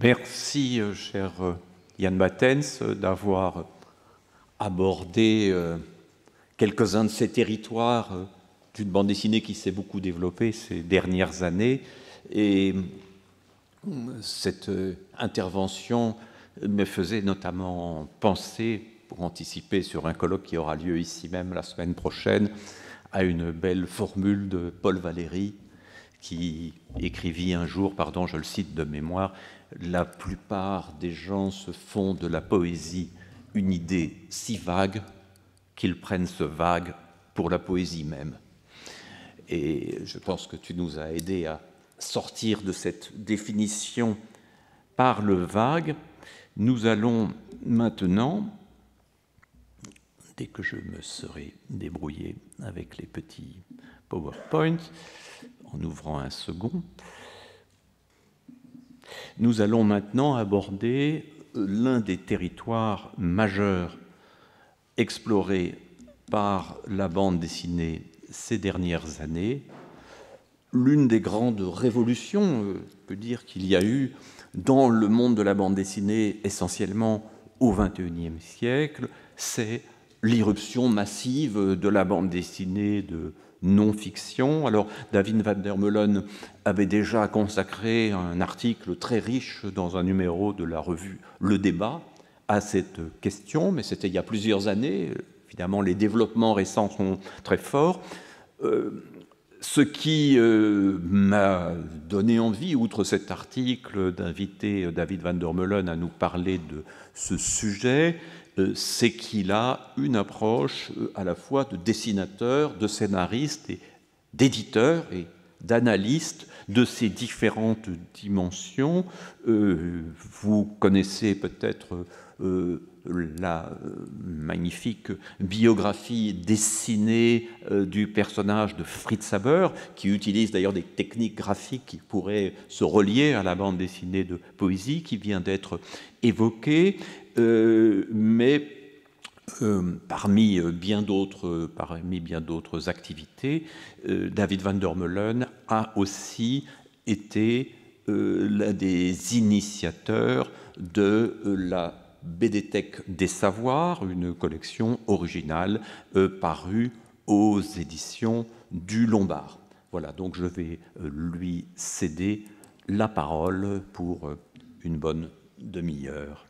Merci, cher Yann Battens, d'avoir abordé quelques-uns de ces territoires d'une bande dessinée qui s'est beaucoup développée ces dernières années. Et cette intervention me faisait notamment penser, pour anticiper sur un colloque qui aura lieu ici même la semaine prochaine, à une belle formule de Paul Valéry, qui écrivit un jour, pardon, je le cite de mémoire, « La plupart des gens se font de la poésie une idée si vague qu'ils prennent ce vague pour la poésie même. » Et je pense que tu nous as aidés à sortir de cette définition par le vague. Nous allons maintenant, dès que je me serai débrouillé avec les petits PowerPoint, en ouvrant un second, nous allons maintenant aborder l'un des territoires majeurs explorés par la bande dessinée ces dernières années, l'une des grandes révolutions, on peut dire qu'il y a eu dans le monde de la bande dessinée essentiellement au XXIe siècle, c'est l'irruption massive de la bande dessinée de non-fiction. Alors, David van der Meulen avait déjà consacré un article très riche dans un numéro de la revue Le Débat à cette question, mais c'était il y a plusieurs années. Évidemment, les développements récents sont très forts. Ce qui m'a donné envie, outre cet article, d'inviter David van der Meulen à nous parler de ce sujet, c'est qu'il a une approche à la fois de dessinateur, de scénariste, et d'éditeur et d'analyste de ces différentes dimensions. Vous connaissez peut-être la magnifique biographie dessinée du personnage de Fritz Haber, qui utilise d'ailleurs des techniques graphiques qui pourraient se relier à la bande dessinée de poésie qui vient d'être évoquée, mais parmi bien d'autres activités, David van der Meulen a aussi été l'un des initiateurs de la BDTech des Savoirs, une collection originale parue aux éditions du Lombard. Voilà, donc je vais lui céder la parole pour une bonne demi-heure.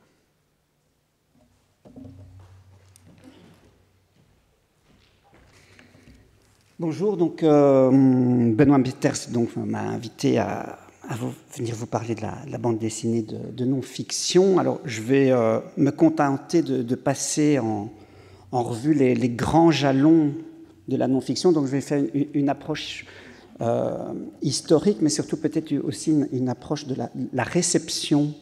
Bonjour, donc Benoît Betters m'a invité à venir vous parler de la bande dessinée de non-fiction. Alors, je vais me contenter de passer en revue les grands jalons de la non-fiction. Donc, je vais faire une approche historique, mais surtout peut-être aussi une approche de la réception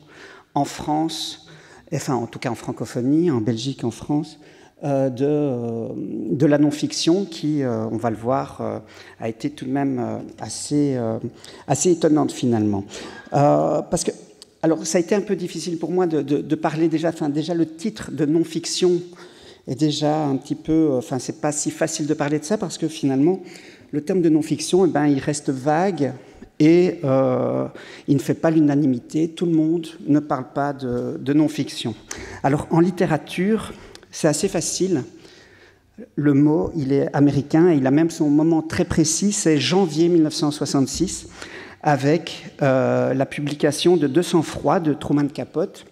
en France, enfin, en tout cas en francophonie, en Belgique, en France, de la non-fiction qui, on va le voir, a été tout de même assez étonnante finalement. Parce que, alors, ça a été un peu difficile pour moi de parler déjà, enfin déjà le titre de non-fiction est déjà un petit peu, enfin c'est pas si facile de parler de ça parce que finalement le terme de non-fiction, eh ben, il reste vague et il ne fait pas l'unanimité. Tout le monde ne parle pas de non-fiction. Alors en littérature, c'est assez facile. Le mot, il est américain et il a même son moment très précis, c'est janvier 1966, avec la publication de 200 froid de Truman Capote.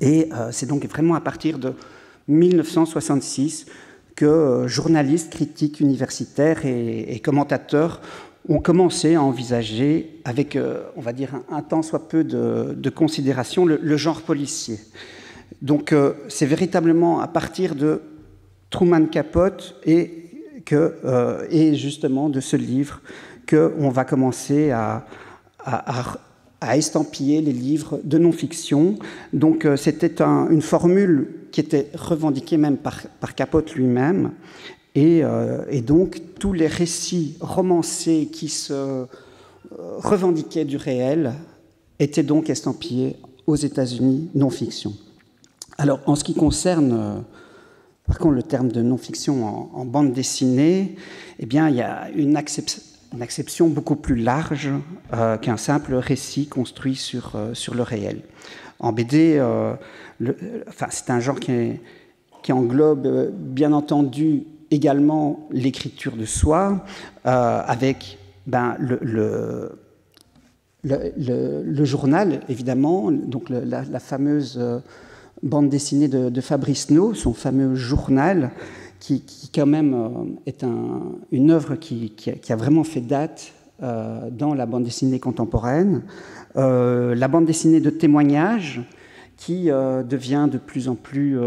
Et c'est donc vraiment à partir de 1966 que journalistes, critiques universitaires et commentateurs ont commencé à envisager, avec, on va dire, un tant soit peu de considération, le genre policier. Donc, c'est véritablement à partir de Truman Capote et justement de ce livre qu'on va commencer à estampiller les livres de non-fiction. Donc, c'était une formule qui était revendiquée même par Capote lui-même. Et donc, tous les récits romancés qui se revendiquaient du réel étaient donc estampillés aux États-Unis non-fiction. Alors, en ce qui concerne, par contre, le terme de non-fiction en bande dessinée, eh bien, il y a une une acception beaucoup plus large qu'un simple récit construit sur le réel. En BD, c'est un genre qui englobe, bien entendu, également l'écriture de soi, avec le journal, évidemment, donc la fameuse bande dessinée de Fabrice No, son fameux journal, qui quand même est une œuvre qui a vraiment fait date dans la bande dessinée contemporaine. La bande dessinée de témoignage, qui devient de plus en plus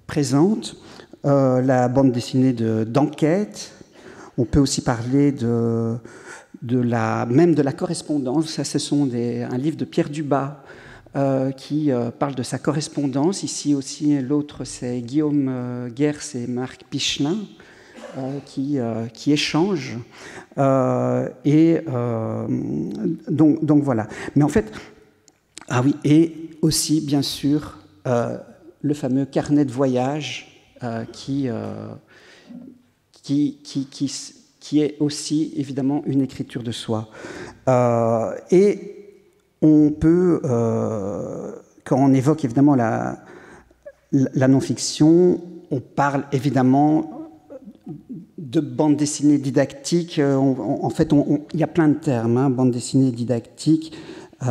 présente. La bande dessinée d'enquête. On peut aussi parler même de la correspondance. Ça, ce sont un livre de Pierre Dubas qui parle de sa correspondance. Ici aussi, l'autre, c'est Guillaume Gers et Marc Pichelin qui échangent. Donc voilà. Mais en fait, et aussi, bien sûr, le fameux carnet de voyage qui est aussi, évidemment, une écriture de soi. Et on peut, quand on évoque, évidemment, la non-fiction, on parle, évidemment, de bande dessinée didactique. En fait, il y a plein de termes, bande dessinée didactique,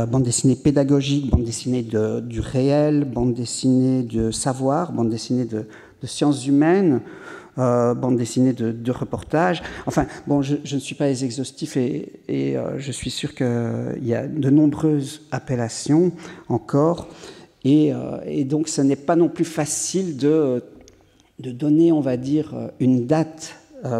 bande dessinée pédagogique, bande dessinée du réel, bande dessinée de savoir, bande dessinée de sciences humaines, bande dessinée de reportage. Enfin, bon, je ne suis pas exhaustif et je suis sûr qu'il y a de nombreuses appellations encore. Et donc, ce n'est pas non plus facile de donner, on va dire, une date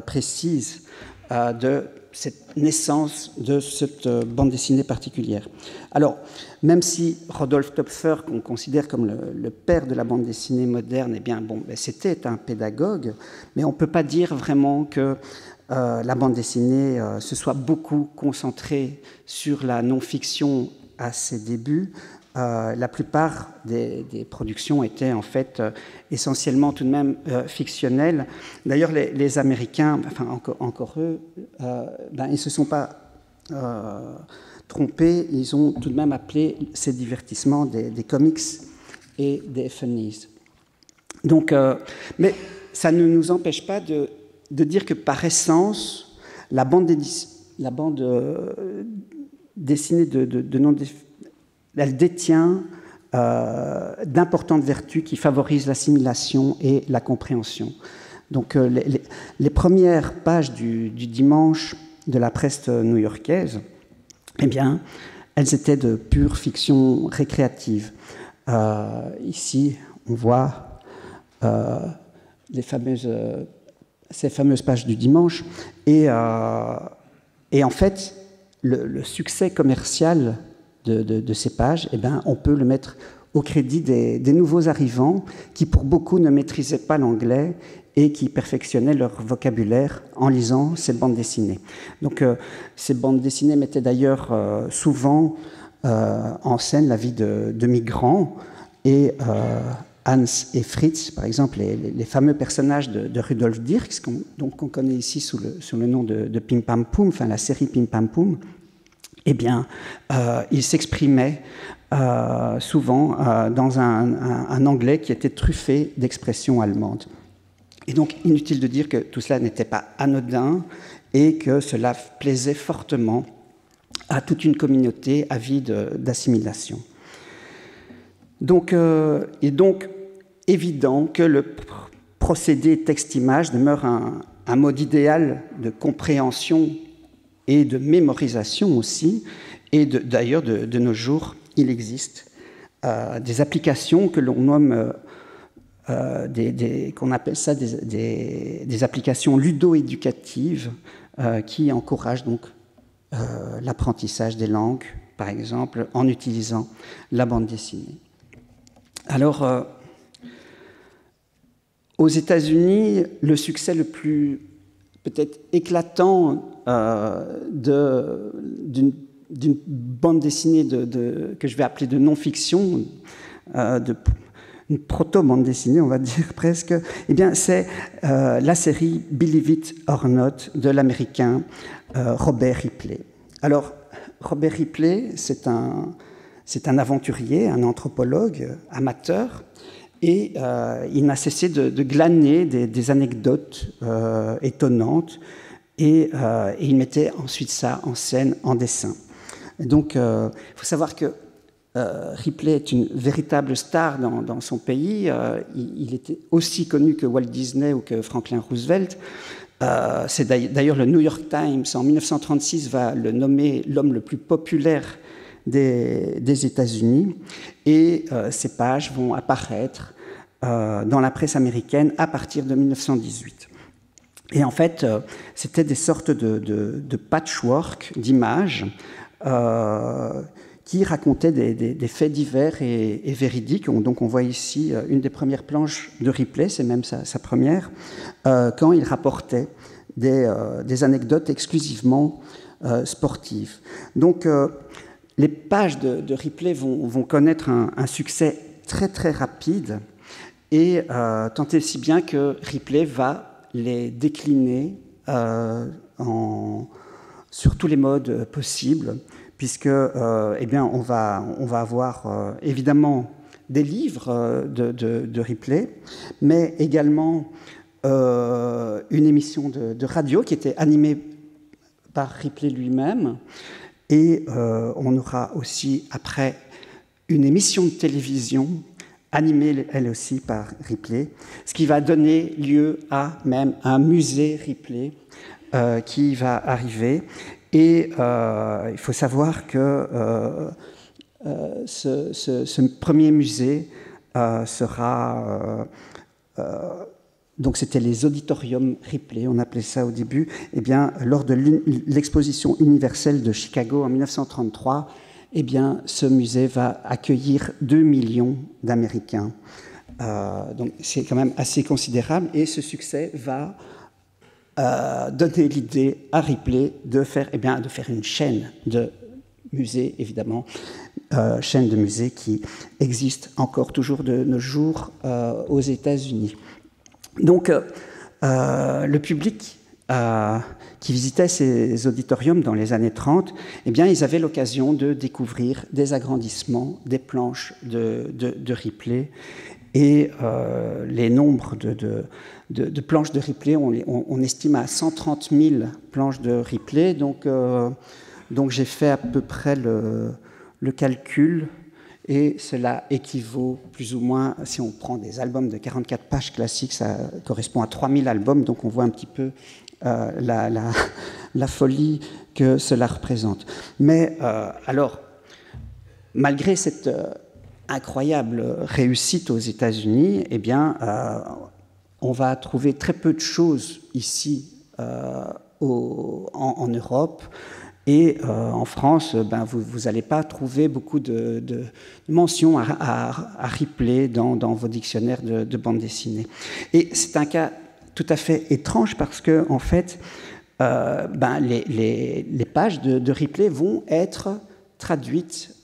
précise de cette naissance de cette bande dessinée particulière. Alors, même si Rodolphe Töpffer, qu'on considère comme le père de la bande dessinée moderne, c'était un pédagogue, mais on ne peut pas dire vraiment que la bande dessinée se soit beaucoup concentrée sur la non-fiction à ses débuts. La plupart des productions étaient en fait essentiellement tout de même fictionnelles. D'ailleurs, les Américains, enfin encore eux, ils ne se sont pas trompés. Ils ont tout de même appelé ces divertissements des comics et des funnies. Donc, mais ça ne nous empêche pas de dire que par essence, la bande dessinée de non-fiction, elle détient d'importantes vertus qui favorisent l'assimilation et la compréhension. Donc les premières pages du dimanche de la presse new-yorkaise, elles étaient de pure fiction récréative. Ici, on voit ces fameuses pages du dimanche. Et en fait, le succès commercial de ces pages, on peut le mettre au crédit des nouveaux arrivants qui, pour beaucoup, ne maîtrisaient pas l'anglais et qui perfectionnaient leur vocabulaire en lisant ces bandes dessinées. Donc, ces bandes dessinées mettaient d'ailleurs souvent en scène la vie de migrants et Hans et Fritz, par exemple, les fameux personnages de Rudolf Dirks, qu'on connaît ici sous le nom de Pim Pam Poum, enfin la série Pim Pam Poum. Il s'exprimait souvent dans un anglais qui était truffé d'expressions allemandes. Et donc, inutile de dire que tout cela n'était pas anodin et que cela plaisait fortement à toute une communauté avide d'assimilation. Donc, il est donc évident que le procédé texte-image demeure un mode idéal de compréhension et de mémorisation aussi, et d'ailleurs de nos jours, il existe des applications que l'on nomme, qu'on appelle ça des applications ludo-éducatives qui encouragent donc l'apprentissage des langues, par exemple, en utilisant la bande dessinée. Alors, aux États-Unis, le succès le plus peut-être éclatant d'une bande dessinée que je vais appeler de non-fiction, une proto-bande dessinée, on va dire presque, eh bien, c'est la série Believe It or Not de l'américain Robert Ripley. Alors, Robert Ripley, c'est un aventurier, un anthropologue amateur, et il n'a cessé de glaner des anecdotes étonnantes, et il mettait ensuite ça en scène, en dessin. Et donc, il faut savoir que Ripley est une véritable star dans son pays. Il était aussi connu que Walt Disney ou que Franklin Roosevelt. C'est d'ailleurs le New York Times, en 1936, va le nommer l'homme le plus populaire des États-Unis. Et ces pages vont apparaître dans la presse américaine à partir de 1918. Et en fait, c'était des sortes de patchwork d'images qui racontait des faits divers et véridiques. Donc on voit ici une des premières planches de Ripley, c'est même sa première, quand il rapportait des anecdotes exclusivement sportives. Donc les pages de Ripley vont connaître un succès très très rapide, et tant et si bien que Ripley va les décliner sur tous les modes possibles, puisque eh bien, on va avoir évidemment des livres de Ripley, mais également une émission de radio qui était animée par Ripley lui-même, et on aura aussi après une émission de télévision animée elle aussi par Ripley, ce qui va donner lieu à même un musée Ripley qui va arriver. Et il faut savoir que ce premier musée sera... donc c'était les auditoriums Ripley, on appelait ça au début. Eh bien, lors de l'exposition universelle de Chicago en 1933, eh bien, ce musée va accueillir 2 millions d'Américains. Donc c'est quand même assez considérable, et ce succès va donner l'idée à Ripley de faire une chaîne de musées, évidemment, chaîne de musées qui existe encore toujours de nos jours aux États-Unis. Donc, le public qui visitait ces auditoriums dans les années 30, eh bien, ils avaient l'occasion de découvrir des agrandissements des planches de Ripley, et les nombres de planches de Ripley, on estime à 130 000 planches de Ripley. Donc j'ai fait à peu près le calcul, et cela équivaut plus ou moins, si on prend des albums de 44 pages classiques, ça correspond à 3000 albums. Donc on voit un petit peu la folie que cela représente. Mais alors, malgré cette incroyable réussite aux États-Unis, eh bien, on va trouver très peu de choses ici en Europe, et en France, ben, vous n'allez pas trouver beaucoup de mentions à Ripley dans vos dictionnaires de bande dessinée. Et c'est un cas tout à fait étrange, parce que en fait, ben, les pages de Ripley vont être traduites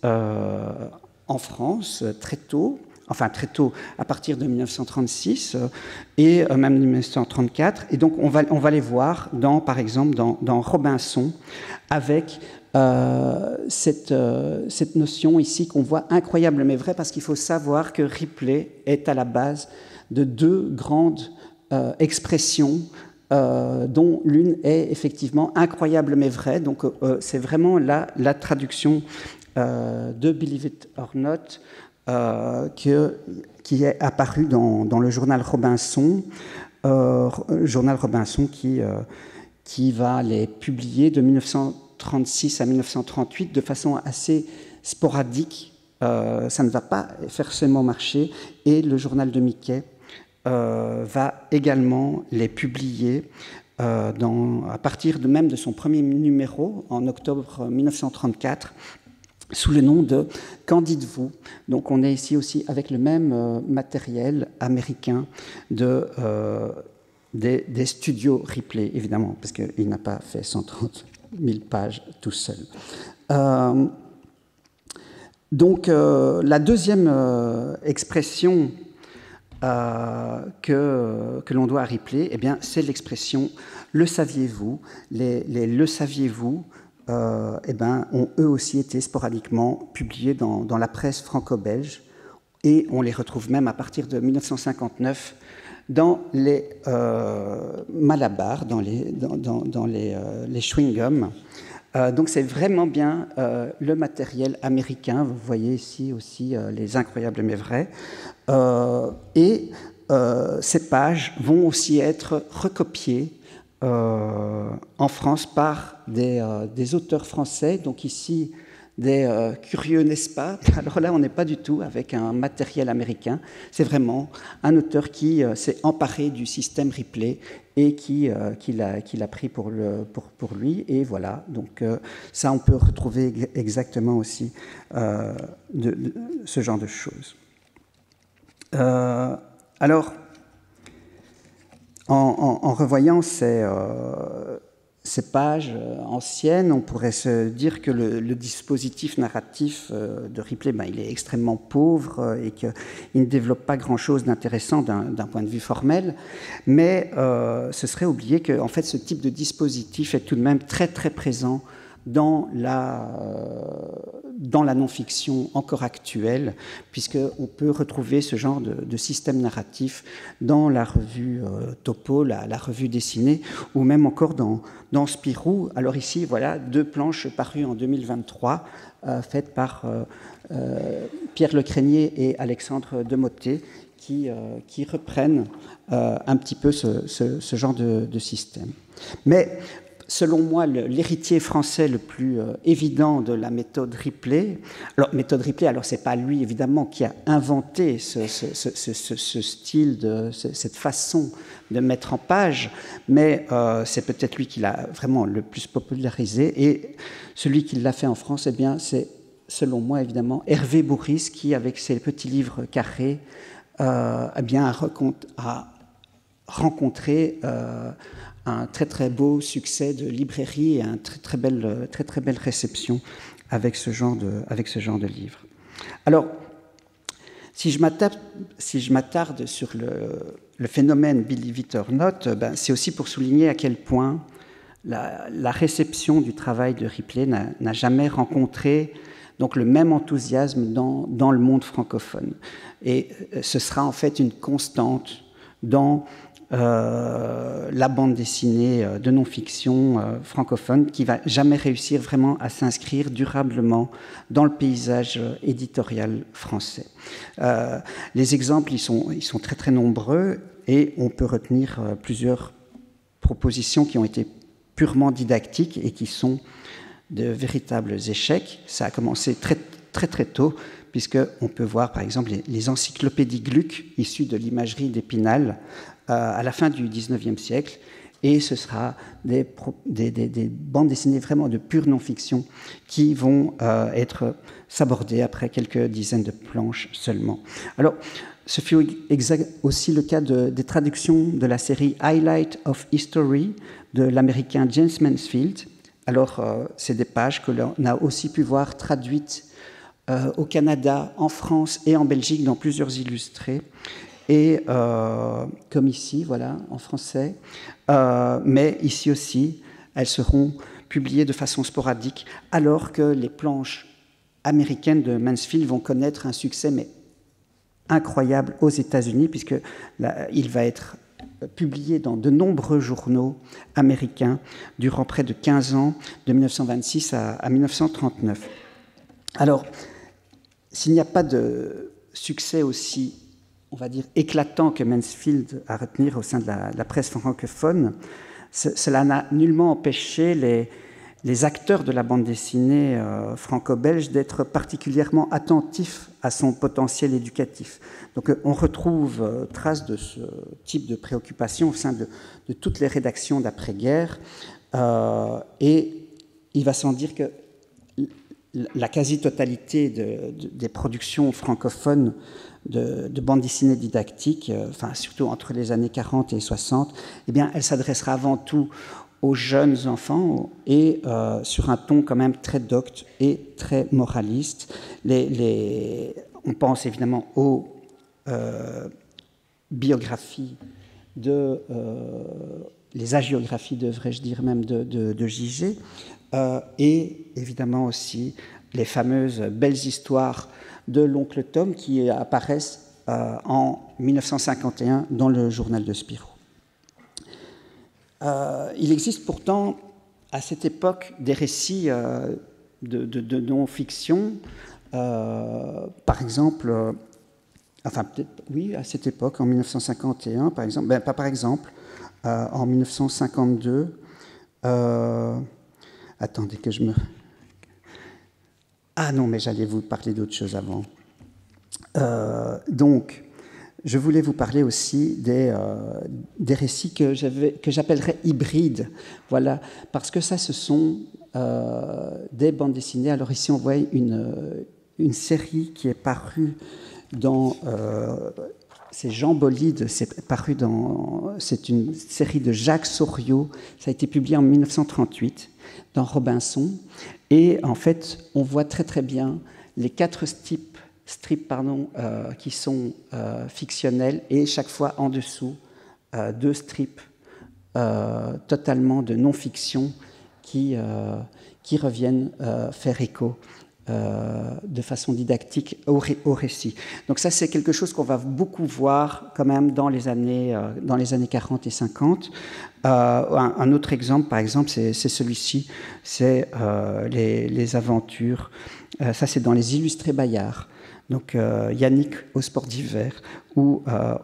en France très tôt, à partir de 1936 et même 1934. Et donc, on va les voir, par exemple, dans Robinson, avec cette notion ici qu'on voit incroyable mais vraie, parce qu'il faut savoir que Ripley est à la base de 2 grandes expressions, dont l'une est effectivement incroyable mais vraie. Donc, c'est vraiment la traduction de Believe It or Not, qui est apparu dans le journal Robinson, qui va les publier de 1936 à 1938 de façon assez sporadique. Ça ne va pas forcément marcher, et le journal de Mickey va également les publier à partir même de son premier numéro en octobre 1934, sous le nom de « Qu'en dites-vous ». Donc on est ici aussi avec le même matériel américain des studios Ripley, évidemment, parce qu'il n'a pas fait 130 000 pages tout seul. Donc la deuxième expression que l'on doit à Ripley, eh bien, c'est l'expression « le saviez-vous ». Les « le saviez-vous » eh ben, ont eux aussi été sporadiquement publiés dans la presse franco-belge, et on les retrouve même à partir de 1959 dans les Malabar, dans les chewing-gums. Donc c'est vraiment bien le matériel américain. Vous voyez ici aussi les incroyables mais vrais. Et ces pages vont aussi être recopiées en France par des auteurs français. Donc ici, des curieux, n'est-ce pas? Alors là, on n'est pas du tout avec un matériel américain. C'est vraiment un auteur qui s'est emparé du système Ripley et qui l'a pris pour lui. Et voilà, donc ça, on peut retrouver exactement aussi ce genre de choses. Alors, en revoyant ces pages anciennes, on pourrait se dire que le dispositif narratif de Ripley, ben, il est extrêmement pauvre et qu'il ne développe pas grand-chose d'intéressant d'un point de vue formel, mais ce serait oublier que en fait, ce type de dispositif est tout de même très très présent dans la non-fiction encore actuelle, puisqu'on peut retrouver ce genre de système narratif dans la revue Topo, la revue dessinée, ou même encore dans Spirou. Alors ici, voilà, 2 planches parues en 2023, faites par Pierre Lecrenier et Alexandre Demoté, qui reprennent un petit peu ce genre de système. Mais selon moi, l'héritier français le plus évident de la méthode Ripley, alors c'est pas lui évidemment qui a inventé ce style, cette façon de mettre en page, mais c'est peut-être lui qui l'a vraiment le plus popularisé, et celui qui l'a fait en France, eh bien, c'est selon moi évidemment Hervé Bourrice, qui avec ses petits livres carrés eh bien, a rencontré un très très beau succès de librairie et une très belle réception avec ce genre de livre. Alors, si je m'attarde sur le phénomène Believe It or Not, ben, c'est aussi pour souligner à quel point la réception du travail de Ripley n'a jamais rencontré donc le même enthousiasme dans le monde francophone. Et ce sera en fait une constante dans la bande dessinée de non-fiction francophone, qui va jamais réussir vraiment à s'inscrire durablement dans le paysage éditorial français. Les exemples, ils sont très très nombreux, et on peut retenir plusieurs propositions qui ont été purement didactiques et qui sont de véritables échecs. Ça a commencé très très très tôt, puisqu'on peut voir par exemple les encyclopédies Gluck issues de l'imagerie d'Épinal à la fin du XIXe siècle, et ce sera des bandes dessinées vraiment de pure non-fiction qui vont être sabordées après quelques dizaines de planches seulement. Alors, ce fut aussi le cas des traductions de la série Highlight of History de l'américain James Mansfield. Alors, c'est des pages que l'on a aussi pu voir traduites au Canada, en France et en Belgique dans plusieurs illustrés. Et comme ici, voilà, en français, mais ici aussi, elles seront publiées de façon sporadique, alors que les planches américaines de Mansfield vont connaître un succès mais incroyable aux États-Unis, puisqu'il va être publié dans de nombreux journaux américains durant près de 15 ans, de 1926 à 1939. Alors, s'il n'y a pas de succès aussi, on va dire, éclatant que Mansfield à retenir au sein de la presse francophone, cela n'a nullement empêché les acteurs de la bande dessinée franco-belge d'être particulièrement attentifs à son potentiel éducatif. Donc on retrouve trace de ce type de préoccupation au sein de toutes les rédactions d'après-guerre, et il va sans dire que la quasi-totalité des productions francophones de bande dessinée didactique, enfin, surtout entre les années 40 et 60, eh bien, elle s'adressera avant tout aux jeunes enfants et sur un ton quand même très docte et très moraliste. On pense évidemment aux biographies, les hagiographies, devrais-je dire même, de Gigé, et évidemment aussi les fameuses belles histoires de l'oncle Tom qui apparaissent en 1951 dans le journal de Spirou. Il existe pourtant à cette époque des récits de non-fiction, par exemple, enfin peut-être oui, à cette époque, en 1951 par exemple, pas par exemple, en 1952, attendez que je me... Ah non, mais j'allais vous parler d'autre chose avant. Donc, je voulais vous parler aussi des récits que j'appellerais hybrides, voilà, parce que ça, ce sont des bandes dessinées. Alors ici, on voit une série qui est parue dans... c'est Jean Bolide, c'est une série de Jacques Soriot, ça a été publié en 1938 dans Robinson, et en fait, on voit très très bien les 4 strips qui sont fictionnels, et chaque fois en dessous, 2 strips totalement de non-fiction qui reviennent faire écho de façon didactique au récit. Donc ça, c'est quelque chose qu'on va beaucoup voir quand même dans les années 40 et 50. Un autre exemple, par exemple, c'est celui-ci, c'est les aventures, ça c'est dans les Illustrés Bayard. Donc Yannick au sport d'hiver, où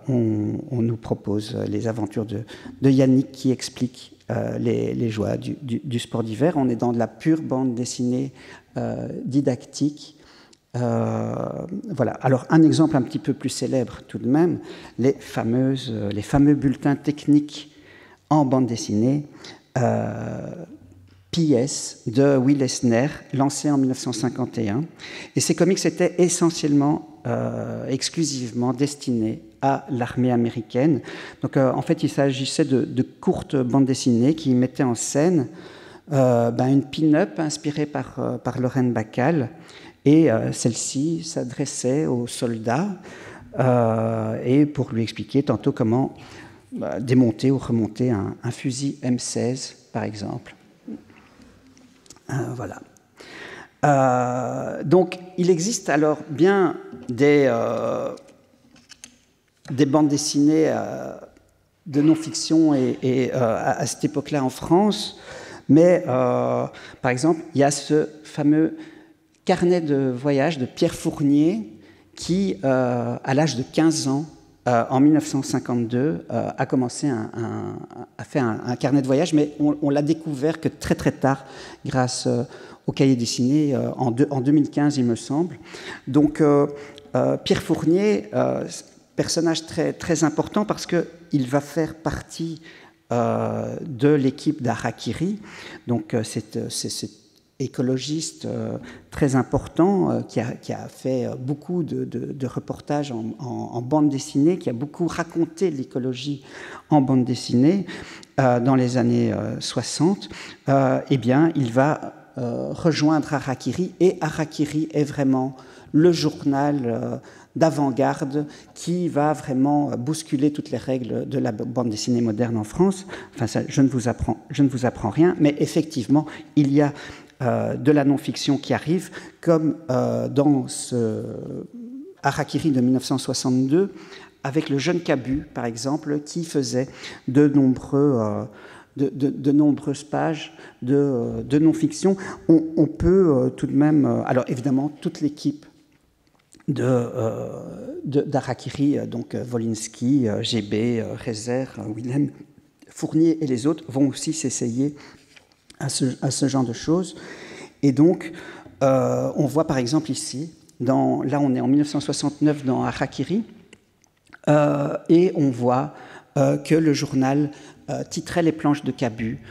on nous propose les aventures de Yannick qui explique les joies du sport d'hiver. On est dans de la pure bande dessinée didactique. Voilà. Alors un exemple un petit peu plus célèbre tout de même, les fameux bulletins techniques en bande dessinée, P.S. de Will Eisner, lancé en 1951. Et ces comics étaient essentiellement, exclusivement destinés à l'armée américaine. Donc en fait, il s'agissait de courtes bandes dessinées qui mettaient en scène une pin-up inspirée par Lorraine Bacall. Et celle-ci s'adressait aux soldats et pour lui expliquer tantôt comment démonter ou remonter un fusil M16, par exemple. Voilà. Donc, il existe alors bien des bandes dessinées de non-fiction à cette époque-là en France, mais par exemple, il y a ce fameux carnet de voyage de Pierre Fournier qui, à l'âge de 15 ans, en 1952, a commencé a fait un carnet de voyage, mais on l'a découvert que très très tard, grâce au cahier dessiné, en 2015, il me semble. Donc, Pierre Fournier, personnage très, très important parce qu'il va faire partie de l'équipe d'Harakiri. Donc, c'est écologiste très important qui a fait beaucoup de reportages en bande dessinée, qui a beaucoup raconté l'écologie en bande dessinée dans les années 60, eh bien, il va rejoindre Harakiri, et Harakiri est vraiment le journal d'avant-garde qui va vraiment bousculer toutes les règles de la bande dessinée moderne en France. Enfin, ça, je ne vous apprends rien, mais effectivement, il y a de la non-fiction qui arrive, comme dans ce Harakiri de 1962, avec le jeune Cabu, par exemple, qui faisait de nombreuses pages de non-fiction. On peut tout de même... alors évidemment, toute l'équipe d'Harakiri, donc Wolinski, GB, Rezer, Willem, Fournier et les autres, vont aussi s'essayer à ce genre de choses. Et donc, on voit par exemple ici, là on est en 1969 dans Harakiri, et on voit que le journal titrait les planches de Cabu,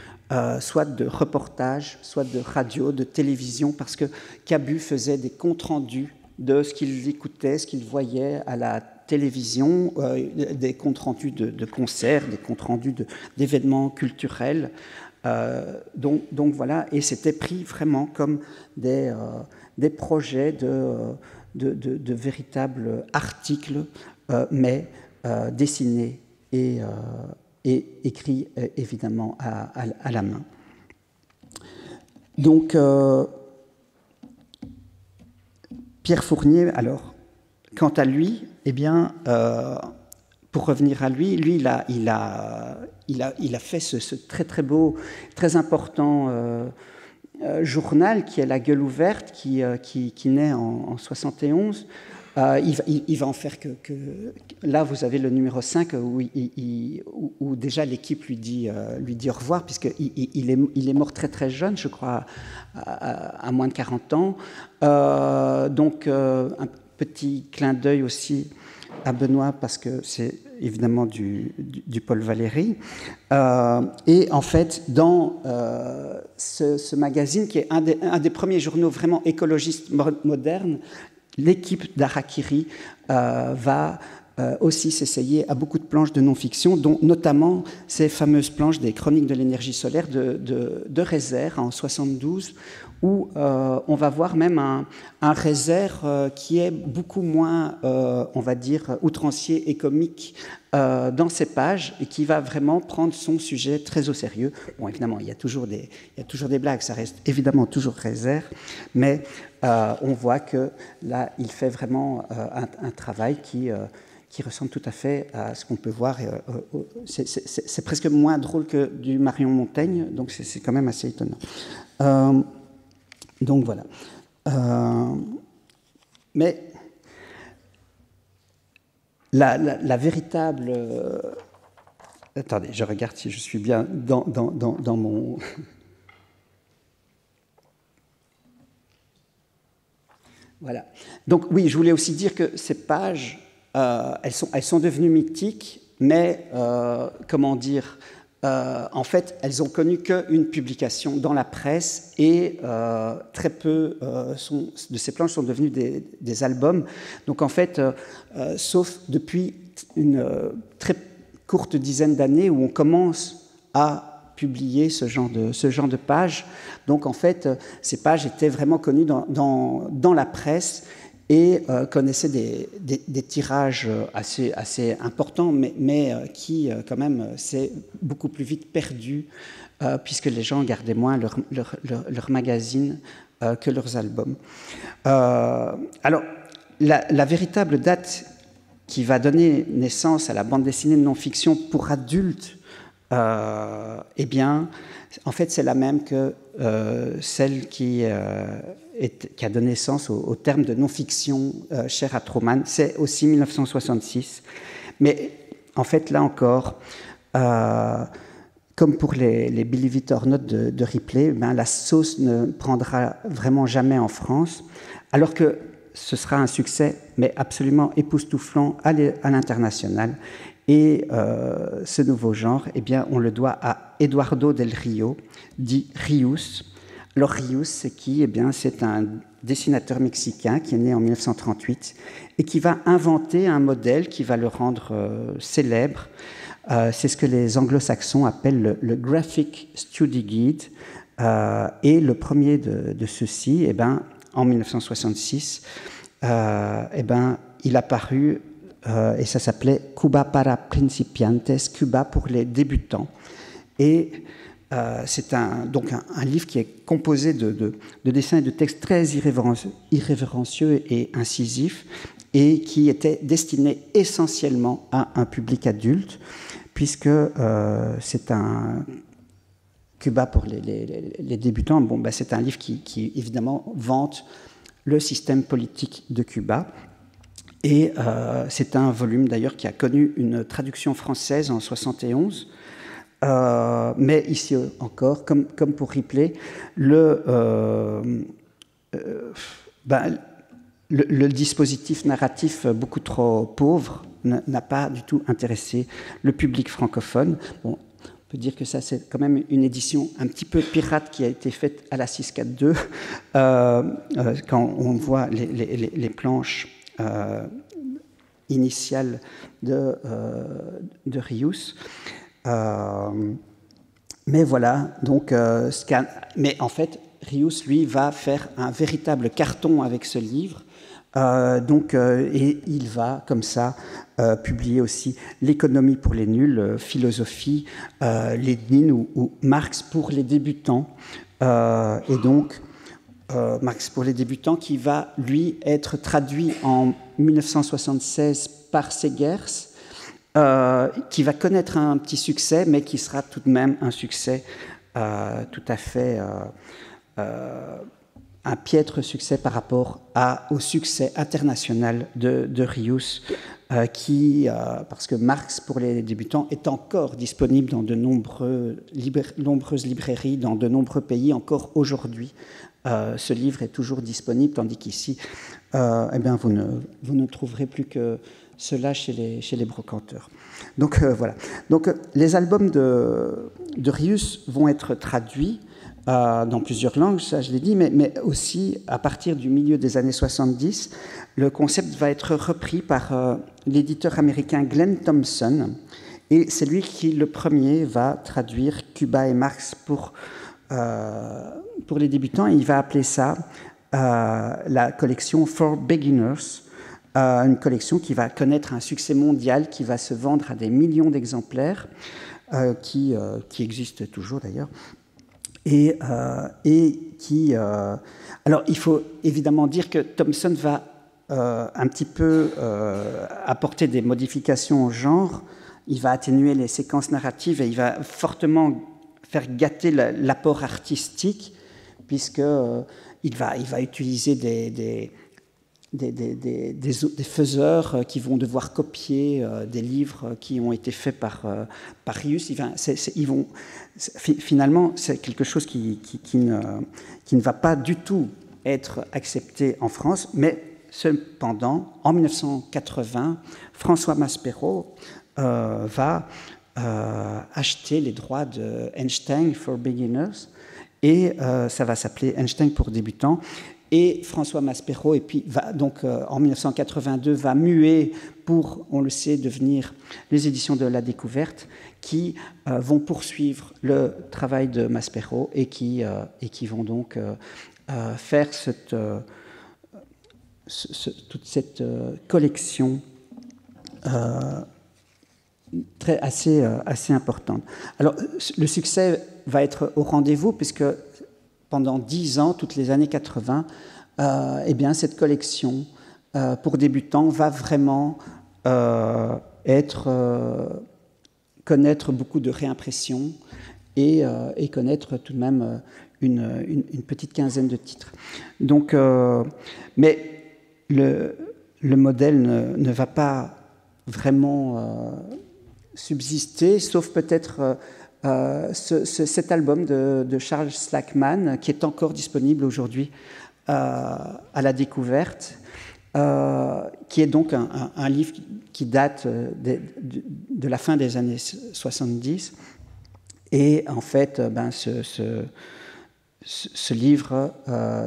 soit de reportage, soit de radio, de télévision, parce que Cabu faisait des comptes rendus de ce qu'il écoutait, ce qu'il voyait à la télévision, des comptes rendus de concerts, des comptes rendus d'événements culturels. Donc voilà, et c'était pris vraiment comme des projets de véritables articles, mais dessiné et écrit évidemment à la main. Donc, Pierre Fournier, alors, quant à lui, eh bien, pour revenir à lui, il a fait ce très très beau, très important journal qui est La Gueule ouverte, qui naît en 71. Il va en faire que... Là, vous avez le numéro 5 où déjà l'équipe lui dit au revoir, puisqu'il est mort très très jeune, je crois, à moins de 40 ans. Donc, un petit clin d'œil aussi à Benoît, parce que c'est évidemment du Paul Valéry. Et en fait, dans ce magazine, qui est un des premiers journaux vraiment écologistes modernes, l'équipe d'Harakiri va aussi s'essayer à beaucoup de planches de non-fiction, dont notamment ces fameuses planches des Chroniques de l'énergie solaire de Rézère en 72, où on va voir même un Rézère qui est beaucoup moins, on va dire, outrancier et comique dans ses pages, et qui va vraiment prendre son sujet très au sérieux. Bon, évidemment, il y a toujours des blagues, ça reste évidemment toujours Rézère, mais on voit que là, il fait vraiment un travail qui ressemble tout à fait à ce qu'on peut voir. C'est presque moins drôle que du Marion Montaigne, donc c'est quand même assez étonnant. Donc voilà. Mais la véritable... attendez, je regarde si je suis bien dans mon... Voilà. Donc oui, je voulais aussi dire que ces pages, elles sont devenues mythiques, mais comment dire, en fait, elles ont connu qu'une publication dans la presse, et très peu de ces planches sont devenues des albums. Donc en fait, sauf depuis une très courte dizaine d'années où on commence à publier ce genre de pages. Donc en fait, ces pages étaient vraiment connues dans la presse, et connaissaient des tirages assez importants, mais qui, quand même, s'est beaucoup plus vite perdu, puisque les gens gardaient moins leur magazine que leurs albums. Alors, la véritable date qui va donner naissance à la bande dessinée de non-fiction pour adultes, eh bien, en fait, c'est la même que celle qui a donné naissance au terme de non-fiction cher à Truman. C'est aussi 1966. Mais en fait, là encore, comme pour les Believe It or Not de Ripley, ben, la sauce ne prendra vraiment jamais en France, alors que ce sera un succès, mais absolument époustouflant à l'international. Et ce nouveau genre, eh bien, on le doit à Eduardo Del Rio, dit Rius. Alors Rius, c'est qui? Eh bien, c'est un dessinateur mexicain qui est né en 1938 et qui va inventer un modèle qui va le rendre célèbre. C'est ce que les anglo-saxons appellent le Graphic Study Guide. Et le premier de ceux-ci, eh ben, en 1966, eh ben, il a paru, et ça s'appelait Cuba para principiantes, Cuba pour les débutants. Et c'est donc un livre qui est composé de dessins et de textes très irrévérencieux et incisifs, et qui était destiné essentiellement à un public adulte, puisque c'est un Cuba pour les débutants. Bon, ben, c'est un livre qui évidemment vante le système politique de Cuba. Et c'est un volume d'ailleurs qui a connu une traduction française en 1971. Mais ici encore, comme pour Ripley, le dispositif narratif beaucoup trop pauvre n'a pas du tout intéressé le public francophone. Bon, on peut dire que ça, c'est quand même une édition un petit peu pirate qui a été faite à la 642, quand on voit les planches initiales de Rius. Mais voilà, donc, mais en fait, Rius, lui, va faire un véritable carton avec ce livre, Et il va, comme ça, publier aussi L'économie pour les nuls, Philosophie, Lénine ou Marx pour les débutants. Et donc, Marx pour les débutants, qui va, lui, être traduit en 1976 par Segers, qui va connaître un petit succès, mais qui sera tout de même un succès tout à fait... un piètre succès par rapport au succès international de Rius, parce que Marx pour les débutants est encore disponible dans de nombreuses librairies, dans de nombreux pays, encore aujourd'hui. Ce livre est toujours disponible, tandis qu'ici, vous ne trouverez plus que cela chez les brocanteurs. Donc voilà. Donc les albums de Rius vont être traduits dans plusieurs langues, ça je l'ai dit, mais aussi à partir du milieu des années 70, le concept va être repris par l'éditeur américain Glenn Thompson, et c'est lui qui, le premier, va traduire Cuba et Marx pour les débutants, et il va appeler ça la collection For Beginners, une collection qui va connaître un succès mondial, qui va se vendre à des millions d'exemplaires, qui existe toujours d'ailleurs. Et qui... alors, il faut évidemment dire que Thompson va un petit peu apporter des modifications au genre. Il va atténuer les séquences narratives et il va fortement faire gâter l'apport artistique, puisqu'il va utiliser des faiseurs qui vont devoir copier des livres qui ont été faits par Rius. Finalement, c'est quelque chose qui ne va pas du tout être accepté en France, mais cependant, en 1980, François Maspero va acheter les droits de Einstein for Beginners, et ça va s'appeler Einstein pour débutants. Et François Maspero, en 1982, va muer pour, on le sait, devenir les éditions de la Découverte, qui vont poursuivre le travail de Maspero et qui vont donc faire toute cette collection assez importante. Alors, le succès va être au rendez-vous, puisque pendant 10 ans, toutes les années 80, cette collection pour débutants va vraiment connaître beaucoup de réimpressions et connaître tout de même une petite quinzaine de titres. Donc, mais le modèle ne va pas vraiment subsister, sauf peut-être cet album de Charles Slackman, qui est encore disponible aujourd'hui à la Découverte, qui est donc un livre qui date de la fin des années 70. Et en fait, ce livre,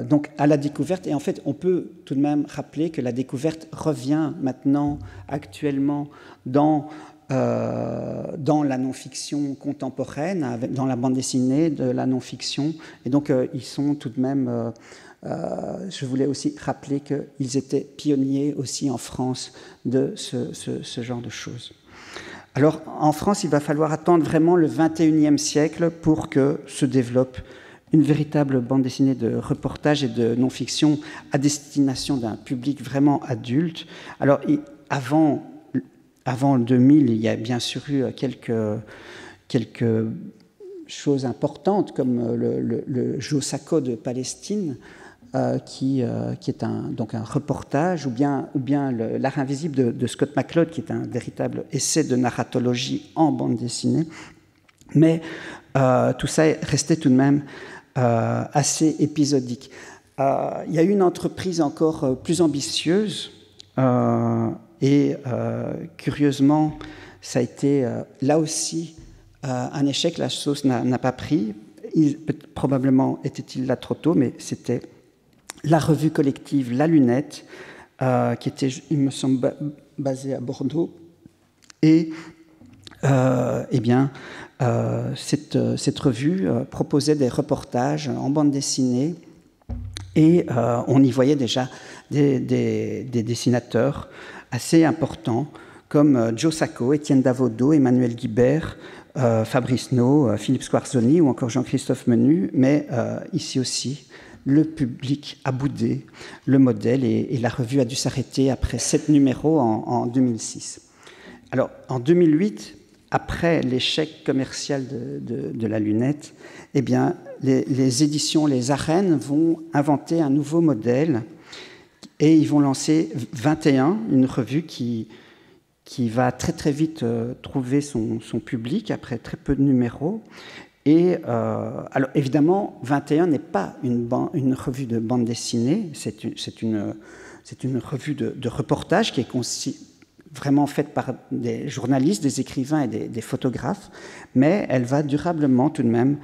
donc à la Découverte, et en fait, on peut tout de même rappeler que la Découverte revient maintenant, actuellement, dans la non-fiction contemporaine, dans la bande dessinée de la non-fiction. Et donc, ils sont tout de même... je voulais aussi rappeler qu'ils étaient pionniers aussi en France de ce genre de choses. Alors, en France, il va falloir attendre vraiment le XXIe siècle pour que se développe une véritable bande dessinée de reportage et de non-fiction à destination d'un public vraiment adulte. Alors, avant le 2000, il y a bien sûr eu quelques choses importantes, comme le Josako de Palestine, qui est donc un reportage, ou bien L'Art invisible de Scott McCloud, qui est un véritable essai de narratologie en bande dessinée. Mais tout ça restait tout de même assez épisodique. Il y a eu une entreprise encore plus ambitieuse, et curieusement, ça a été là aussi un échec. La sauce n'a pas pris. Probablement était-il là trop tôt, mais c'était la revue collective La Lunette, qui était, il me semble, basée à Bordeaux. Et cette revue proposait des reportages en bande dessinée Et on y voyait déjà des dessinateurs assez importants, comme Joe Sacco, Étienne Davodo, Emmanuel Guibert, Fabrice No, Philippe Squarzoni ou encore Jean-Christophe Menu, mais ici aussi, le public a boudé le modèle et la revue a dû s'arrêter après 7 numéros en 2006. Alors, en 2008, après l'échec commercial de la lunette, eh bien, les éditions Les Arènes vont inventer un nouveau modèle et ils vont lancer 21, une revue qui va très très vite trouver son public après très peu de numéros. Et alors évidemment, 21 n'est pas une revue de bande dessinée, c'est une revue de reportage qui est vraiment faite par des journalistes, des écrivains et des photographes, mais elle va durablement tout de même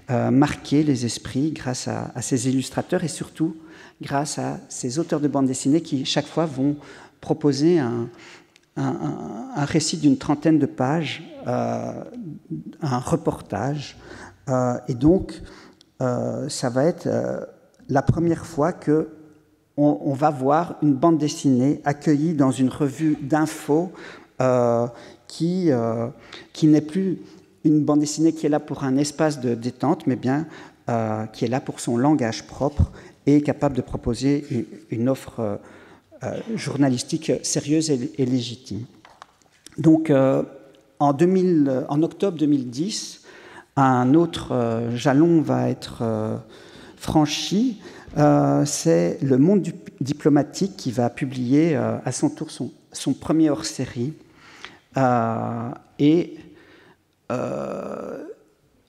marquer les esprits grâce à ces illustrateurs et surtout grâce à ces auteurs de bande dessinée qui chaque fois vont proposer un récit d'une trentaine de pages, un reportage. Et donc, ça va être la première fois qu'on va voir une bande dessinée accueillie dans une revue d'infos qui n'est plus une bande dessinée qui est là pour un espace de détente, mais bien qui est là pour son langage propre et capable de proposer une offre journalistique sérieuse et légitime. Donc, en octobre 2010, un autre jalon va être franchi. C'est Le Monde diplomatique qui va publier à son tour son premier hors-série.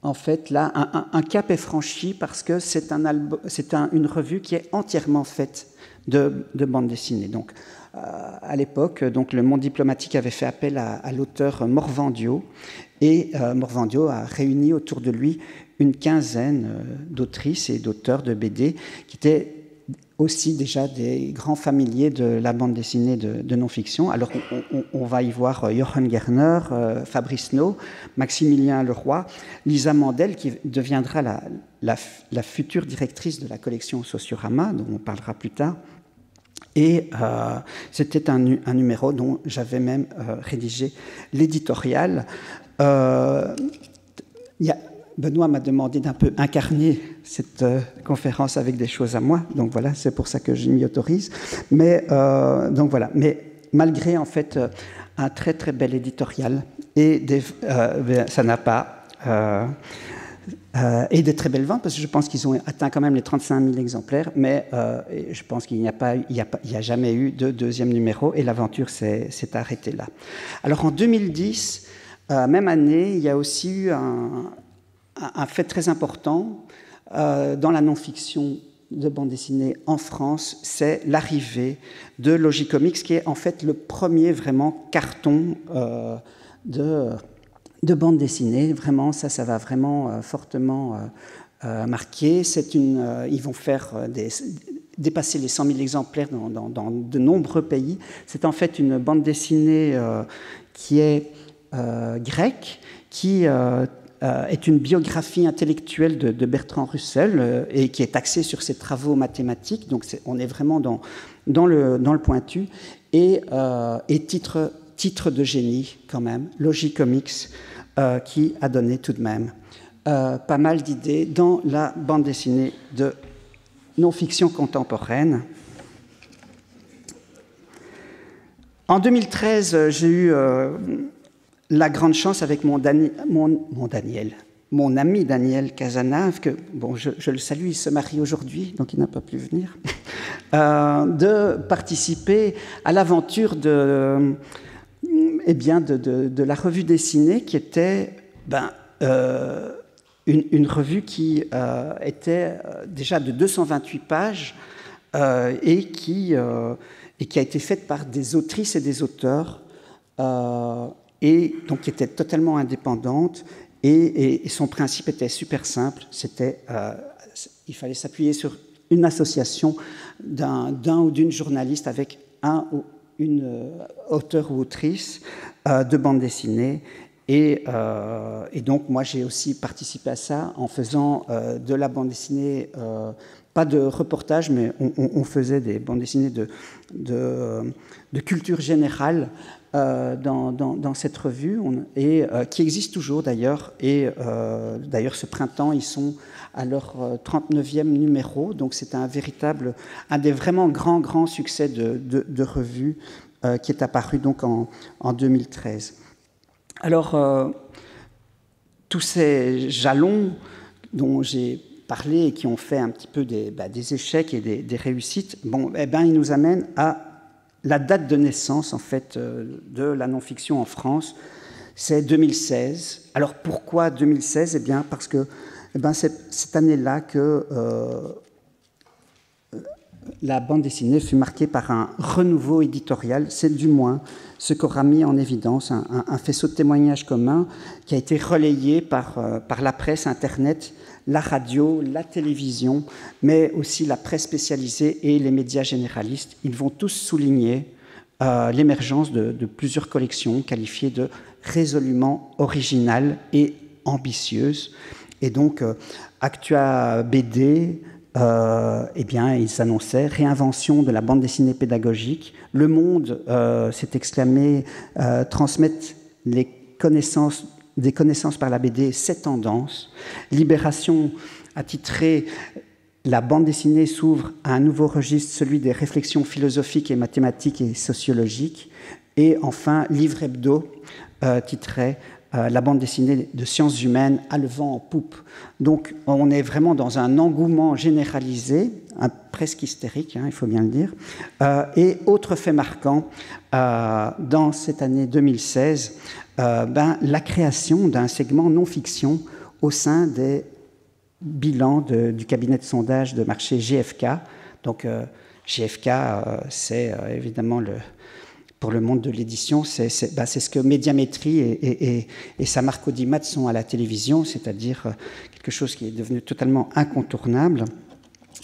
En fait, là, un cap est franchi parce que c'est une revue qui est entièrement faite de bande dessinée. Donc, à l'époque, Le Monde diplomatique avait fait appel à l'auteur Morvandiau, et Morvandiau a réuni autour de lui une quinzaine d'autrices et d'auteurs de BD qui étaient aussi déjà des grands familiers de la bande dessinée de non-fiction. Alors, on va y voir Jochen Gerner, Fabrice No, Maximilien Leroy, Lisa Mandel, qui deviendra la future directrice de la collection Sociorama, dont on parlera plus tard. Et c'était un numéro dont j'avais même rédigé l'éditorial. Benoît m'a demandé d'un peu incarner cette conférence avec des choses à moi, donc voilà, c'est pour ça que je m'y autorise. Mais donc voilà, mais malgré en fait un très très bel éditorial et ça n'a pas et des très belles ventes, parce que je pense qu'ils ont atteint quand même les 35 000 exemplaires, mais je pense qu'il n'y a jamais eu de deuxième numéro et l'aventure s'est arrêtée là. Alors en 2010, même année, il y a aussi eu un fait très important dans la non-fiction de bande dessinée en France, c'est l'arrivée de Logicomics, qui est en fait le premier vraiment carton de bande dessinée. Vraiment, ça va vraiment fortement marquer. Ils vont faire dépasser les 100 000 exemplaires dans de nombreux pays. C'est en fait une bande dessinée qui est grecque, qui est une biographie intellectuelle de Bertrand Russell et qui est axée sur ses travaux mathématiques. Donc on est vraiment dans le pointu. Et titre de génie quand même, Logicomics, qui a donné tout de même pas mal d'idées dans la bande dessinée de non-fiction contemporaine. En 2013, j'ai eu la grande chance avec mon ami Daniel Cazenave, que bon, je le salue, il se marie aujourd'hui, donc il n'a pas pu venir, de participer à l'aventure de la revue dessinée, qui était une revue qui était déjà de 228 pages et qui a été faite par des autrices et des auteurs et donc qui était totalement indépendante, et son principe était super simple, il fallait s'appuyer sur une association d'un ou d'une journaliste avec un ou une auteur ou autrice de bande dessinée, et donc moi j'ai aussi participé à ça en faisant de la bande dessinée pas de reportage, mais on faisait des bandes dessinées de culture générale dans cette revue, et qui existe toujours d'ailleurs. Et d'ailleurs, ce printemps, ils sont à leur 39e numéro, donc c'est un des vraiment grands succès de revue qui est apparu donc en 2013. Alors, tous ces jalons dont j'ai parlé et qui ont fait un petit peu des échecs et des réussites, bon, eh ben, ils nous amènent à la date de naissance, en fait, de la non-fiction en France. C'est 2016. Alors, pourquoi 2016 ? Eh bien, parce que c'est cette année-là que la bande dessinée fut marquée par un renouveau éditorial. C'est du moins ce qu'aura mis en évidence un faisceau de témoignages communs qui a été relayé par la presse, Internet, la radio, la télévision, mais aussi la presse spécialisée et les médias généralistes. Ils vont tous souligner l'émergence de plusieurs collections qualifiées de résolument originales et ambitieuses. Et donc, Actua BD, eh bien, ils annonçaient réinvention de la bande dessinée pédagogique. Le Monde s'est exclamé transmettre des connaissances par la BD, c'est tendance. Libération a titré la bande dessinée s'ouvre à un nouveau registre, celui des réflexions philosophiques et mathématiques et sociologiques. Et enfin, Livre Hebdo titrait la bande dessinée de sciences humaines a le vent en poupe. Donc on est vraiment dans un engouement généralisé, presque hystérique, il faut bien le dire. Et autre fait marquant, dans cette année 2016, la création d'un segment non-fiction au sein des bilans du cabinet de sondage de marché GFK. Donc GFK, c'est évidemment pour le monde de l'édition, c'est ce que Médiamétrie et sa marque Audimat sont à la télévision, c'est-à-dire quelque chose qui est devenu totalement incontournable.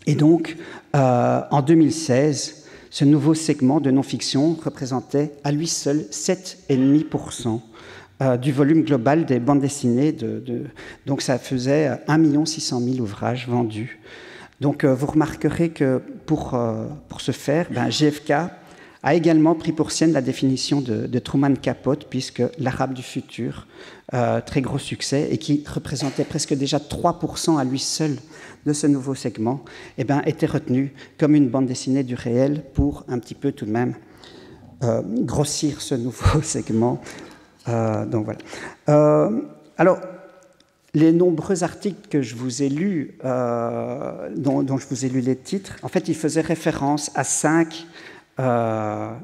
Et donc, en 2016, ce nouveau segment de non-fiction représentait à lui seul 7,5% du volume global des bandes dessinées. Donc, ça faisait 1 600 000 ouvrages vendus. Donc, vous remarquerez que pour ce faire, GFK a également pris pour sienne la définition de Truman Capote, puisque l'Arabe du futur, très gros succès, et qui représentait presque déjà 3% à lui seul de ce nouveau segment, était retenu comme une bande dessinée du réel pour un petit peu tout de même grossir ce nouveau segment. Donc voilà. Alors, les nombreux articles que je vous ai lus, dont je vous ai lu les titres, en fait, ils faisaient référence à 5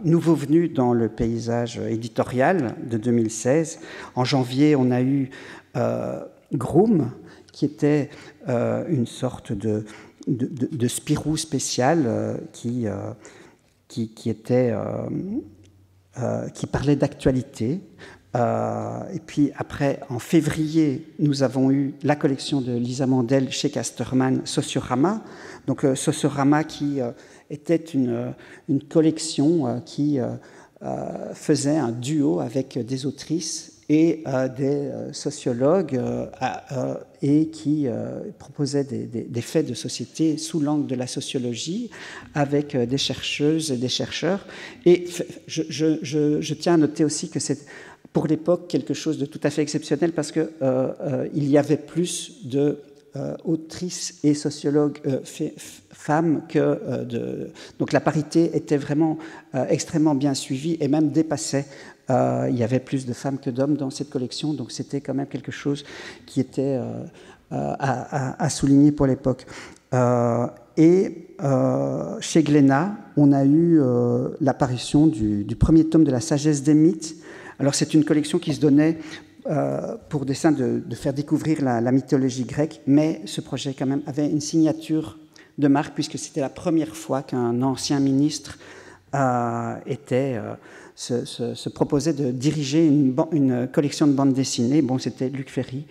nouveaux venus dans le paysage éditorial de 2016. En janvier, on a eu Groom, qui était une sorte de Spirou spécial qui parlait d'actualité. Et puis après, en février, nous avons eu la collection de Lisa Mandel chez Casterman, Sociorama. Donc Sociorama qui était une collection qui faisait un duo avec des autrices et des sociologues et qui proposait des faits de société sous l'angle de la sociologie avec des chercheuses et des chercheurs. Et je tiens à noter aussi que c'est pour l'époque quelque chose de tout à fait exceptionnel parce qu'il y avait plus d'autrices et sociologues femmes que donc la parité était vraiment extrêmement bien suivie et même dépassait. Il y avait plus de femmes que d'hommes dans cette collection, donc c'était quand même quelque chose qui était à souligner pour l'époque. Et chez Glénat, on a eu l'apparition du premier tome de La sagesse des mythes. Alors c'est une collection qui se donnait pour dessein de faire découvrir la mythologie grecque, mais ce projet quand même avait une signature de marque puisque c'était la première fois qu'un ancien ministre se proposait de diriger une collection de bandes dessinées. Bon, c'était Luc Ferry.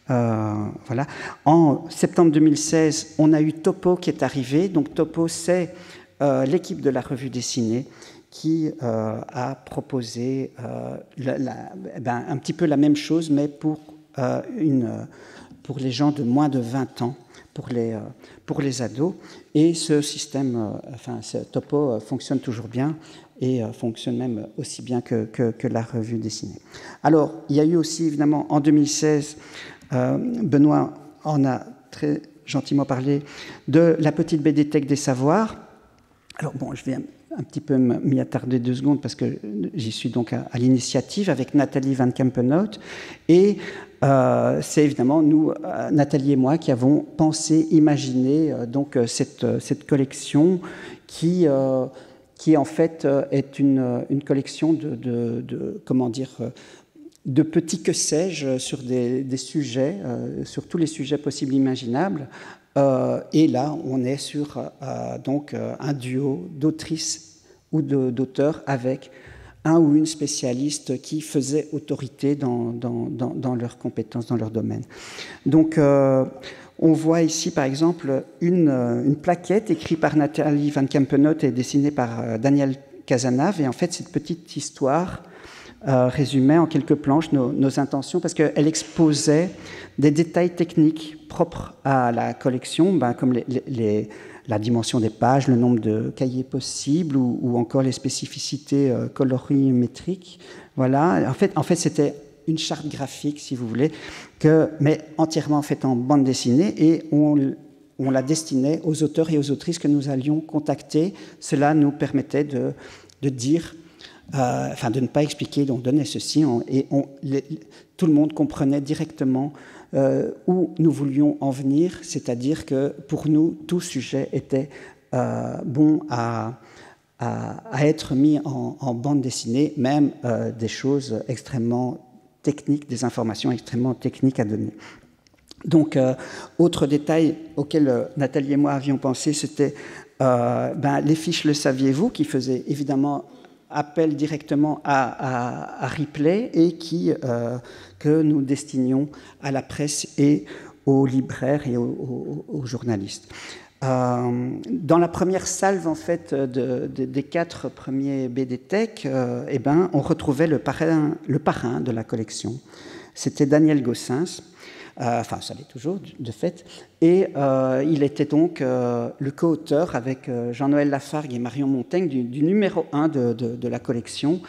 Voilà. En septembre 2016, on a eu Topo qui est arrivé. Donc Topo, c'est l'équipe de la revue dessinée qui a proposé un petit peu la même chose, mais pour les gens de moins de 20 ans, pour les ados. Et ce système, ce topo fonctionne toujours bien et fonctionne même aussi bien que la revue dessinée. Alors, il y a eu aussi, évidemment, en 2016, Benoît en a très gentiment parlé, de la petite BDTech des savoirs. Alors, bon, je vais un petit peu m'y attarder 2 secondes parce que j'y suis donc à l'initiative avec Nathalie Van Kempenhout. Et c'est évidemment nous, Nathalie et moi, qui avons pensé, imaginé donc cette collection qui en fait est une collection de comment dire, de petits que sais-je sur des sujets, sur tous les sujets possibles et imaginables. Et là, on est sur donc un duo d'autrices ou d'auteurs avec un ou une spécialiste qui faisait autorité dans leurs compétences, dans leur domaine. Donc, on voit ici, par exemple, une plaquette écrite par Nathalie Van Kempenhout et dessinée par Daniel Cazenave. Et en fait, cette petite histoire résumait en quelques planches nos intentions, parce qu'elle exposait des détails techniques propres à la collection, comme la dimension des pages, le nombre de cahiers possibles ou encore les spécificités colorimétriques. Voilà. En fait, c'était une charte graphique, si vous voulez, mais entièrement faite en bande dessinée, et on la destinait aux auteurs et aux autrices que nous allions contacter. Cela nous permettait de dire, de ne pas expliquer, donc donner ceci, tout le monde comprenait directement où nous voulions en venir, c'est-à-dire que pour nous, tout sujet était bon à être mis en bande dessinée, même des choses extrêmement techniques, des informations extrêmement techniques à donner. Donc, autre détail auquel Nathalie et moi avions pensé, c'était les fiches Le saviez-vous, qui faisaient évidemment appel directement à Ripley et que nous destinions à la presse et aux libraires et aux journalistes. Dans la première salve en fait des 4 premiers BDTech, on retrouvait le parrain de la collection. C'était Daniel Gossens. Ça l'est toujours, de fait. Et il était donc le co-auteur avec Jean-Noël Lafargue et Marion Montaigne du numéro 1 de la collection.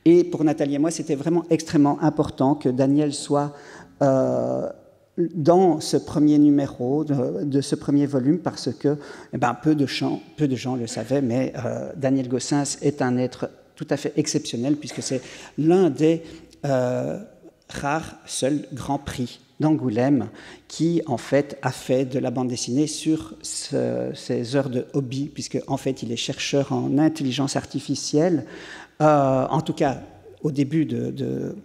Et pour Nathalie et moi, c'était vraiment extrêmement important que Daniel soit dans ce premier numéro de ce premier volume, parce que peu de gens le savaient, mais Daniel Gossens est un être tout à fait exceptionnel, puisque c'est l'un des rares, seuls grands prix d'Angoulême qui, en fait, a fait de la bande dessinée sur ses heures de hobby, puisque, en fait, il est chercheur en intelligence artificielle, en tout cas au début de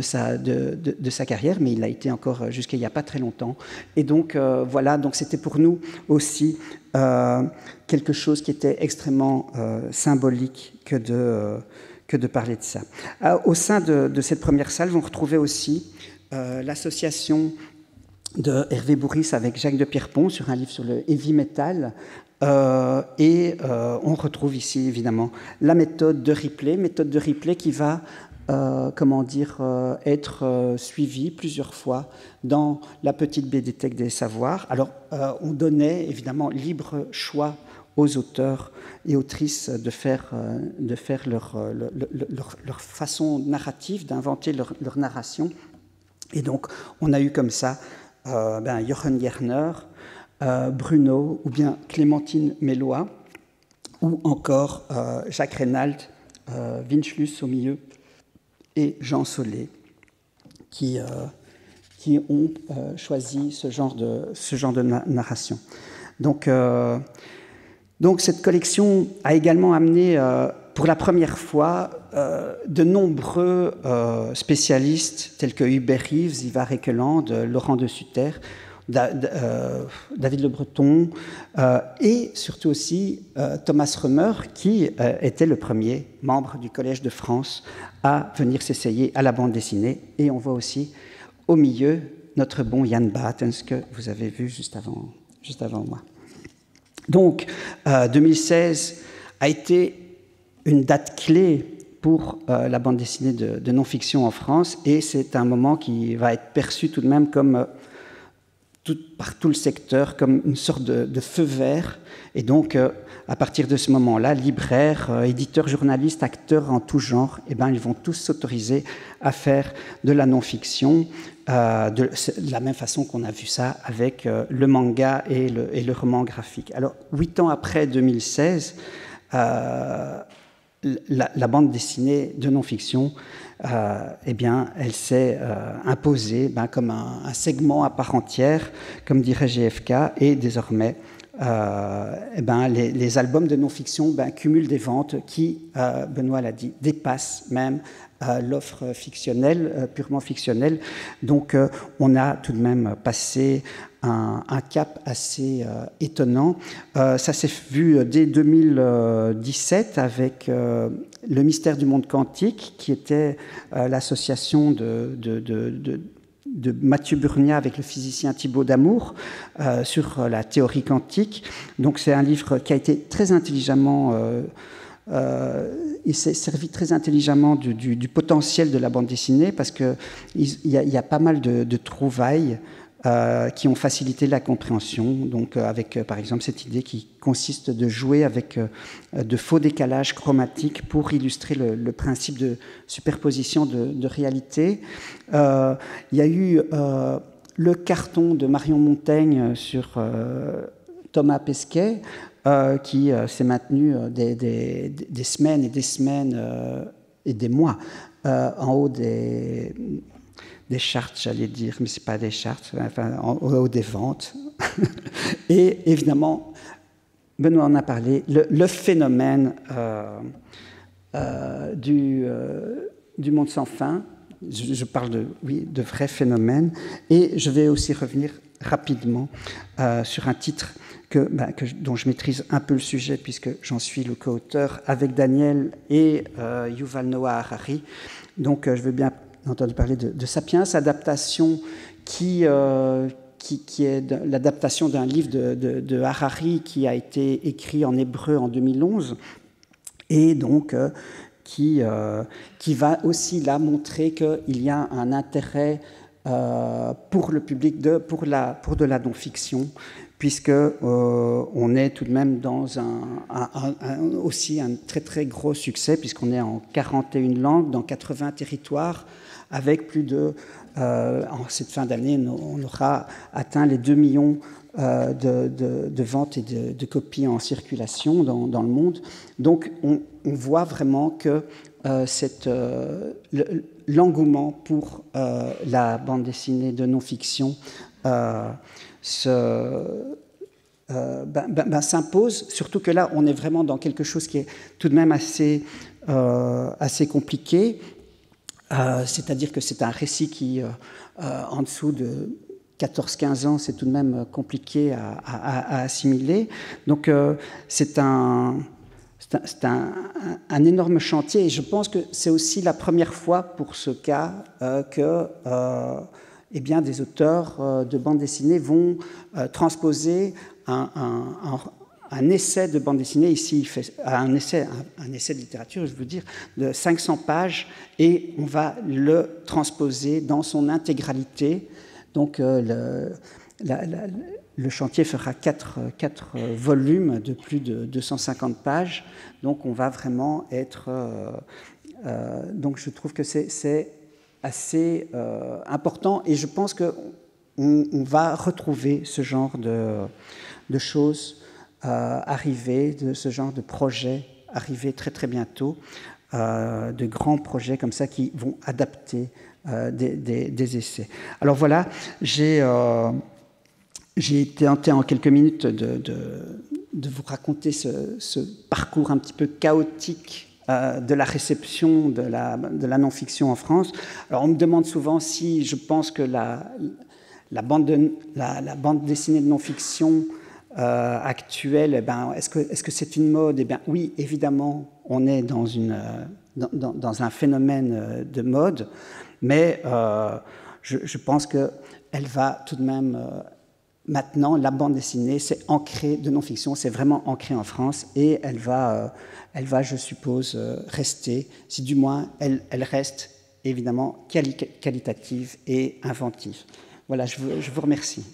sa carrière, mais il l'a été encore jusqu'à il n'y a pas très longtemps. Et donc, voilà, donc c'était pour nous aussi quelque chose qui était extrêmement symbolique que de parler de ça. Au sein de cette première salle, on retrouvait aussi l'association de Hervé Bourris avec Jacques de Pierrepont sur un livre sur le heavy metal. On retrouve ici, évidemment, la méthode de Ripley qui va être suivie plusieurs fois dans la petite BDTech des savoirs. Alors, on donnait, évidemment, libre choix aux auteurs et autrices de faire leur façon narrative, d'inventer leur narration. Et donc, on a eu comme ça Jochen Gerner, Bruno, ou bien Clémentine Mélois, ou encore Jacques Reynald, Winchlus au milieu, et Jean Solé, qui ont choisi ce genre de narration. Donc, cette collection a également amené, pour la première fois, de nombreux spécialistes tels que Hubert Reeves, Ivar Ekeland, Laurent de Sutter, David Le Breton, et surtout aussi Thomas Römer, qui était le premier membre du Collège de France à venir s'essayer à la bande dessinée. Et on voit aussi au milieu notre bon Jan Batens, que vous avez vu juste avant moi. Donc, 2016 a été une date clé pour la bande dessinée de non-fiction en France, et c'est un moment qui va être perçu tout de même comme par tout le secteur comme une sorte de feu vert. Et donc, à partir de ce moment-là, libraires, éditeurs, journalistes, acteurs en tout genre, eh ben, ils vont tous s'autoriser à faire de la non-fiction, de la même façon qu'on a vu ça avec le manga et le roman graphique. Alors, 8 ans après 2016, la bande dessinée de non-fiction, eh bien, elle s'est imposée comme un segment à part entière, comme dirait GFK, et désormais, eh ben, les albums de non-fiction cumulent des ventes qui, Benoît l'a dit, dépassent même l'offre fictionnelle, purement fictionnelle. Donc, on a tout de même passé un cap assez étonnant. Ça s'est vu dès 2017 avec le mystère du monde quantique, qui était l'association de Mathieu Burnia avec le physicien Thibaut Damour sur la théorie quantique. Donc c'est un livre qui a été très intelligemment... il s'est servi très intelligemment du potentiel de la bande dessinée, parce qu'il y a pas mal de trouvailles qui ont facilité la compréhension, donc avec par exemple cette idée qui consiste de jouer avec de faux décalages chromatiques pour illustrer le principe de superposition de réalité. Il y a eu le carton de Marion Montaigne sur Thomas Pesquet, qui s'est maintenu des semaines et des semaines et des mois en haut des charts, j'allais dire, mais ce n'est pas des charts, enfin, en haut des ventes. Et évidemment, Benoît en a parlé, le phénomène du monde sans fin. Je parle de vrais phénomènes. Et je vais aussi revenir rapidement sur un titre dont je maîtrise un peu le sujet, puisque j'en suis le co-auteur avec Daniel et Yuval Noah Harari. Donc, je veux bien entendu parler de Sapiens, adaptation qui est l'adaptation d'un livre de Harari qui a été écrit en hébreu en 2011, et donc qui va aussi là montrer qu'il y a un intérêt pour le public pour de la non-fiction, puisque on est tout de même dans aussi un très très gros succès, puisqu'on est en 41 langues, dans 80 territoires, avec plus de... en cette fin d'année, on aura atteint les 2 millions de ventes et de copies en circulation dans le monde. Donc, on voit vraiment que l'engouement pour la bande dessinée de non-fiction s'impose, surtout que là, on est vraiment dans quelque chose qui est tout de même assez compliqué. C'est-à-dire que c'est un récit qui, en dessous de 14-15 ans, c'est tout de même compliqué à assimiler. Donc, c'est un énorme chantier, et je pense que c'est aussi la première fois pour ce cas que eh bien, des auteurs de bande dessinée vont transposer un essai de bande dessinée, ici il fait un essai de littérature, je veux dire, de 500 pages, et on va le transposer dans son intégralité. Donc le chantier fera 4 volumes de plus de 250 pages, donc on va vraiment être... donc je trouve que c'est assez important, et je pense qu'on va retrouver ce genre de choses arriver, de ce genre de projets arriver très très bientôt, de grands projets comme ça qui vont adapter des essais. Alors voilà, j'ai tenté en quelques minutes de vous raconter ce parcours un petit peu chaotique de la réception de la non-fiction en France. Alors on me demande souvent si je pense que la bande dessinée de non-fiction actuelle, est-ce que c'est une mode? Eh bien, oui, évidemment, on est dans un phénomène de mode, mais je pense qu'elle va tout de même... maintenant, la bande dessinée, c'est ancré de non-fiction, c'est vraiment ancré en France, et elle va, je suppose, rester, si du moins elle reste évidemment qualitative et inventive. Voilà, je vous remercie.